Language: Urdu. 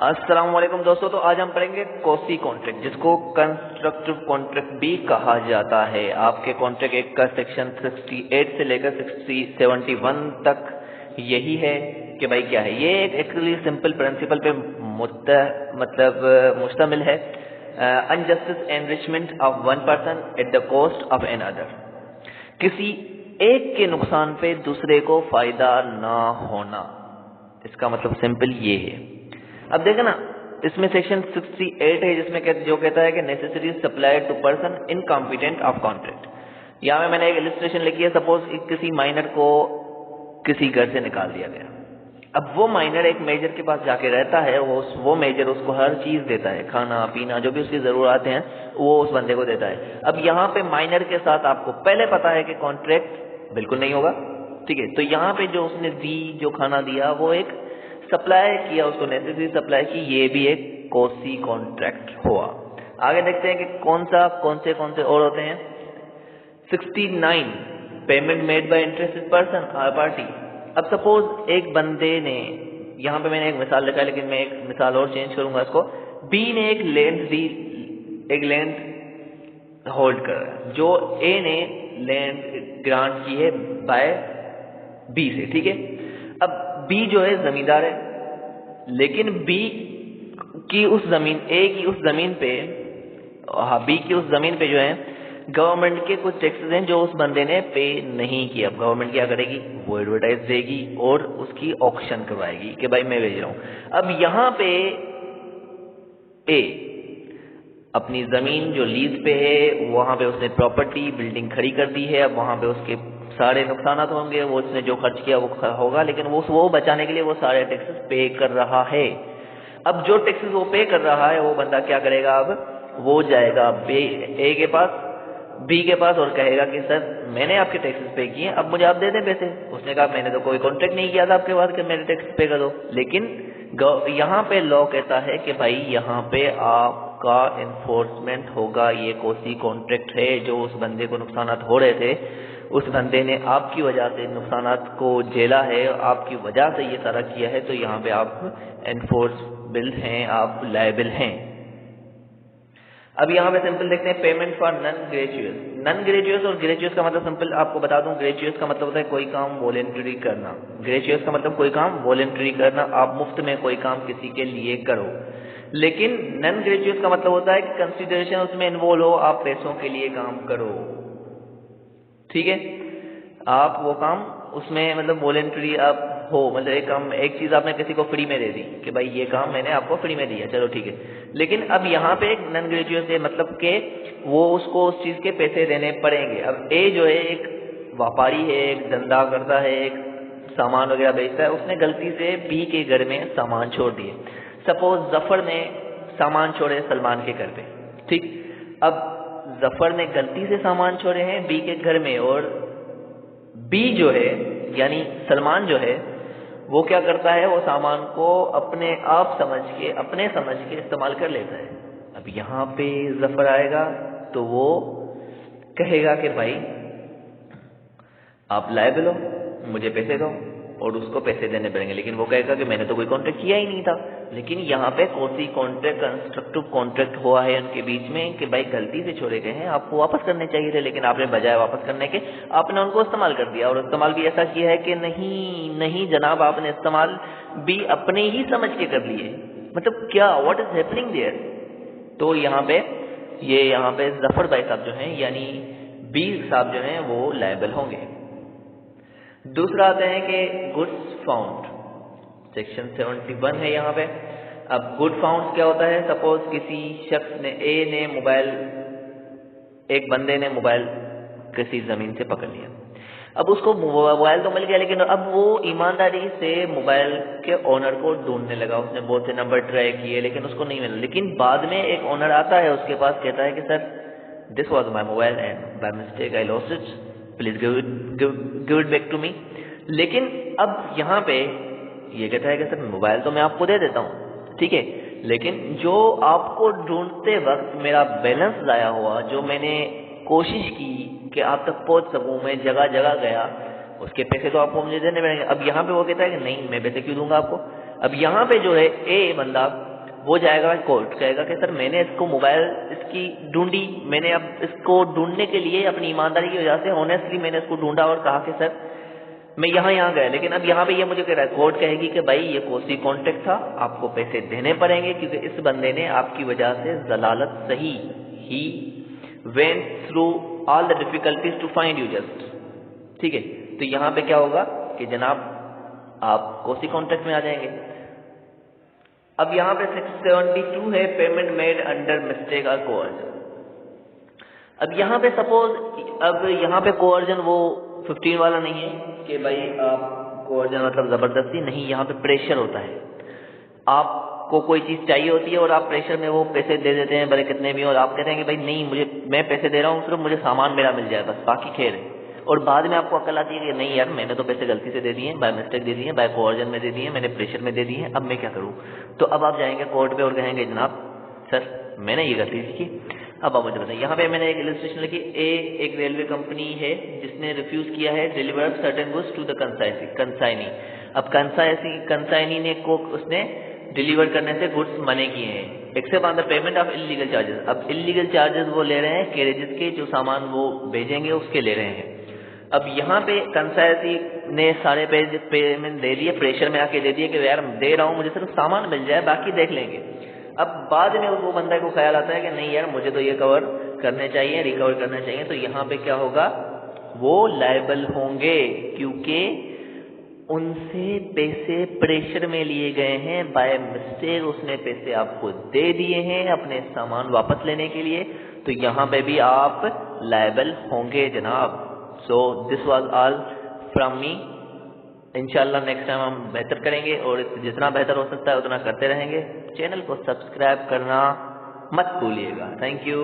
السلام علیکم دوستو، تو آج ہم پڑھیں گے کوسی کانٹریکٹ، جس کو کنسٹرکٹیو کانٹریکٹ بھی کہا جاتا ہے۔ آپ کے کانٹریکٹ ایک کا سیکشن 68 سے لے کر 71 تک یہی ہے کہ بھائی کیا ہے یہ ایک ایکچولی سمپل پرنسپل پہ مشتمل ہے۔ Unjust enrichment of one person at the cost of another, کسی ایک کے نقصان پہ دوسرے کو فائدہ نہ ہونا، اس کا مطلب سمپل یہ ہے۔ اب دیکھیں نا، اس میں سیکشن 68 ہے جس میں جو کہتا ہے کہ necessary supply to person incompetent of contract. یہاں میں نے ایک السٹریشن لکھی ہے، سپوز کسی مائنر کو کسی گھر سے نکال دیا گیا، اب وہ مائنر ایک میجر کے پاس جا کے رہتا ہے، وہ میجر اس کو ہر چیز دیتا ہے، کھانا پینا جو بھی اس کی ضرورت ہیں وہ اس بندے کو دیتا ہے۔ اب یہاں پہ مائنر کے ساتھ آپ کو پہلے پتا ہے کہ کانٹریکٹ بالکل نہیں ہوگا، ٹھیک ہے؟ تو یہاں پہ جو اس نے دی، جو کھانا دیا، وہ ایک سپلائی کیا، اس کو نیسیسری سپلائی کی، یہ بھی ایک کوسی کانٹریکٹ ہوا۔ آگے دیکھتے ہیں کہ کون سے اور ہوتے ہیں۔ 69 payment made by interested person اور پارٹی۔ اب سپوز ایک بندے نے، یہاں پہ میں نے ایک مثال لکھا ہے لیکن میں ایک مثال اور چینج کروں گا اس کو۔ بی نے ایک لینڈ ہولڈ کر رہا ہے، جو اے نے لینڈ گرانٹ کی ہے بائی بی سے، ٹھیک ہے؟ اب بی جو ہے زمیندار ہے، لیکن بی کی اس زمین، اے کی اس زمین پہ، بی کی اس زمین پہ جو ہے گورنمنٹ کے کچھ ٹیکسز ہیں جو اس بندے نے پے نہیں کیا۔ اب گورنمنٹ کیا کرے گی؟ وہ ایڈورٹائز دے گی اور اس کی آکشن کروائے گی کہ بھائی میں بھیج رہا ہوں۔ اب یہاں پہ اے اپنی زمین جو لیز پہ ہے، وہاں پہ اس نے پراپرٹی بلڈنگ کھڑی کر دی ہے، اب وہاں پہ اس کے سارے نقصانات ہوں گے، وہ اس نے جو خرچ کیا وہ ہوگا، لیکن وہ بچانے کے لیے وہ سارے ٹیکسز پے کر رہا ہے۔ اب جو ٹیکسز وہ پے کر رہا ہے، وہ بندہ کیا کرے گا؟ اب وہ جائے گا اے کے پاس، بی کے پاس، اور کہے گا کہ سر میں نے آپ کے ٹیکسز پے کیے، اب مجھے آپ دے دیں پیسے۔ اس نے کہا میں نے تو کوئی کانٹریکٹ نہیں کیا تھا آپ کے پاس کہ میرے ٹیکس پے کر دو، لیکن یہاں پہ لا کہتا ہے کہ بھائی یہاں پہ آپ کا انفورسمنٹ ہوگا، یہ کوسی کانٹریکٹ ہے، جو اس بندے کو نقصانات ہو رہے تھے، اس بندے نے آپ کی وجہ سے نقصانات کو جھیلا ہے، آپ کی وجہ سے یہ سارا کیا ہے، تو یہاں پہ آپ انفورسبل ہیں، آپ لائبل ہیں۔ اب یہاں پہ سمپل دیکھتے ہیں، پیمنٹ فار نن گریجویس۔ نن گریجویس اور گریجویس کا مطلب سمپل آپ کو بتا دوں، گریجویس کا مطلب ہوتا ہے کوئی کام والنٹری کرنا، گریجویس کا مطلب کوئی کام والنٹری کرنا، آپ مفت میں کوئی کام کسی کے لیے کرو۔ لیکن نن گریجویس کا مطلب ہوتا ہے کہ کنسیڈریشن اس میں انوالو ہو، آپ پیسوں کے لیے کام کرو، ٹھیک ہے؟ آپ وہ کام اس میں مطلب والنٹری آپ ہو، مطلب ایک چیز آپ نے کسی کو فری میں دے دی کہ بھائی یہ کام میں نے آپ کو فری میں دیا، چلو ٹھیک ہے۔ لیکن اب یہاں پہ ایک نن گریجویٹ ہے، مطلب کہ وہ اس کو اس چیز کے پیسے دینے پڑیں گے۔ اب اے جو ہے ایک واپاری ہے، ایک دھندا کرتا ہے، ایک سامان وغیرہ بیچتا ہے، اس نے غلطی سے بی کے گھر میں سامان چھوڑ دیے۔ سپوز ظفر نے سامان چھوڑے سلمان کے گھر پہ، ٹھیک؟ اب ظفر نے غلطی سے سامان چھوڑے ہیں بی کے گھر میں، اور بی جو ہے یعنی سلمان جو ہے وہ کیا کرتا ہے، وہ سامان کو اپنے آپ سمجھ کے استعمال کر لیتا ہے۔ اب یہاں پہ ظفر آئے گا تو وہ کہے گا کہ بھائی آپ لائبل ہو، مجھے پیسے دو، اور اس کو پیسے دینے پڑیں گے، لیکن وہ کہے گا کہ میں نے تو کوئی کانٹریکٹ کیا ہی نہیں تھا۔ لیکن یہاں پہ کوسی کانٹریکٹ، کنسٹرکٹیو کانٹریکٹ ہوا ہے ان کے بیچ میں کہ بھائی غلطی سے چھوڑے گئے ہیں، آپ کو واپس کرنے چاہیے تھے، لیکن آپ نے بجائے واپس کرنے کے آپ نے ان کو استعمال کر دیا، اور استعمال بھی ایسا کیا ہے کہ نہیں جناب، آپ نے استعمال بھی اپنے ہی سمجھ کے کر لیے۔ مطلب کیا، واٹ از ہیپننگ دیئر؟ تو یہاں پہ ظفر بھائی صاحب جو ہیں یعنی بی صاحب جو ہیں وہ لائبل ہوں گے۔ دوسرا آتے ہیں کہ گڈس فاؤنڈ، سیکشن 71 ہے یہاں پہ۔ اب گڈ فاؤنڈ کیا ہوتا ہے؟ سپوز کسی شخص نے، اے نے موبائل، ایک بندے نے موبائل کسی زمین سے پکڑ لیا، اب اس کو موبائل تو مل گیا، لیکن اب وہ ایمانداری سے موبائل کے اونر کو ڈھونڈنے لگا، اس نے بہت سے نمبر ٹرائی کیے لیکن اس کو نہیں ملا، لیکن بعد میں ایک اونر آتا ہے اس کے پاس، کہتا ہے کہ sir this was my mobile and by mistake I lost it, please give it back to me. لیکن اب یہاں پہ یہ کہتا ہے کہ سر موبائل تو میں آپ کو دے دیتا ہوں، ٹھیک ہے، لیکن جو آپ کو ڈھونڈتے وقت میرا بیلنس ضائع ہوا، جو میں نے کوشش کی کہ آپ تک پہنچ سکوں، میں جگہ جگہ گیا، اس کے پیسے تو آپ کو مجھے دینے پڑیں گے۔ اب یہاں پہ وہ کہتا ہے کہ نہیں، میں پیسے کیوں دوں گا آپ کو؟ اب یہاں پہ جو ہے اے بندہ وہ جائے گا کورٹ, کہے گا کہ سر میں نے اس کو موبائل اس کی ڈھونڈی, میں نے اب اس کو ڈھونڈنے کے لیے اپنی ایمانداری کی وجہ سے آنیسٹلی میں نے اس کو ڈھونڈا اور کہا کہ سر میں یہاں گیا, لیکن اب یہاں پہ یہ مجھے کہہ رہا ہے, کورٹ کہے گی کہ بھائی یہ کوسی کانٹیکٹ تھا, آپ کو پیسے دینے پڑیں گے کیونکہ اس بندے نے آپ کی وجہ سے ضلالت سہی, ہی went through all the difficulties to find you just. ٹھیک ہے, تو یہاں پہ کیا ہوگا کہ جناب آپ کوسی کانٹیکٹ میں آ جائیں گے. اب یہاں پہ 672 ہے پیمنٹ میڈ انڈر مسٹیک اور کوورژن. اب یہاں پہ سپوز, اب یہاں پہ کوورژن وہ 15 والا نہیں ہے کہ بھائی آپ کوورژن مطلب زبردستی نہیں, یہاں پہ پریشر ہوتا ہے. آپ کو کوئی چیز چاہیے ہوتی ہے اور آپ پریشر میں وہ پیسے دے دیتے ہیں بھلے کتنے بھی, اور آپ کہتے ہیں کہ بھائی نہیں مجھے, میں پیسے دے رہا ہوں صرف مجھے سامان میرا مل جائے بس, باقی خیر ہے. اور بعد میں آپ کو عقل آتی ہے کہ نہیں یار میں نے تو پیسے غلطی سے دے دیے ہیں, بائی مسٹیک دے دیے ہیں, بائی کوورژن میں دے دیے ہیں, میں نے پریشر میں دے دیے ہیں, اب میں کیا کروں. تو اب آپ جائیں گے کورٹ پہ اور کہیں گے جناب سر میں نے یہ غلطی کی. اب آپ مجھے بتائیں, یہاں پہ میں نے ایک السٹریشن لکھی, ایک ریلوے کمپنی ہے جس نے ریفیوز کیا ہے deliver certain goods to the consignee. اب کنسائنی نے اس نے ڈیلیور کرنے سے گڈس منع کیے ہیں, accept on the payment of illegal charges. اب انلیگل چارجز وہ لے رہے ہیں کیریجز کے, جو سامان وہ بھیجیں گے اس کے لے رہے ہیں. اب یہاں پہ کنسائنی نے سارے پیمنٹ دے دیے, پریشر میں آ کے دے دیے کہ یار دے رہا ہوں مجھے صرف سامان مل جائے باقی دیکھ لیں گے. اب بعد میں وہ بندے کو خیال آتا ہے کہ نہیں یار مجھے تو یہ کور کرنے چاہیے, ریکور کرنا چاہیے, تو یہاں پہ کیا ہوگا, وہ لائبل ہوں گے کیونکہ ان سے پیسے پریشر میں لیے گئے ہیں, بائی مسٹیک اس نے پیسے آپ کو دے دیے ہیں اپنے سامان واپس لینے کے لیے, تو یہاں پہ بھی آپ لائبل ہوں گے جناب. So this was all from me. انشاءاللہ نیکسٹ ٹائم ہم بہتر کریں گے اور جتنا بہتر ہو سکتا ہے اتنا کرتے رہیں گے. چینل کو سبسکرائب کرنا مت بھولیے گا. Thank you.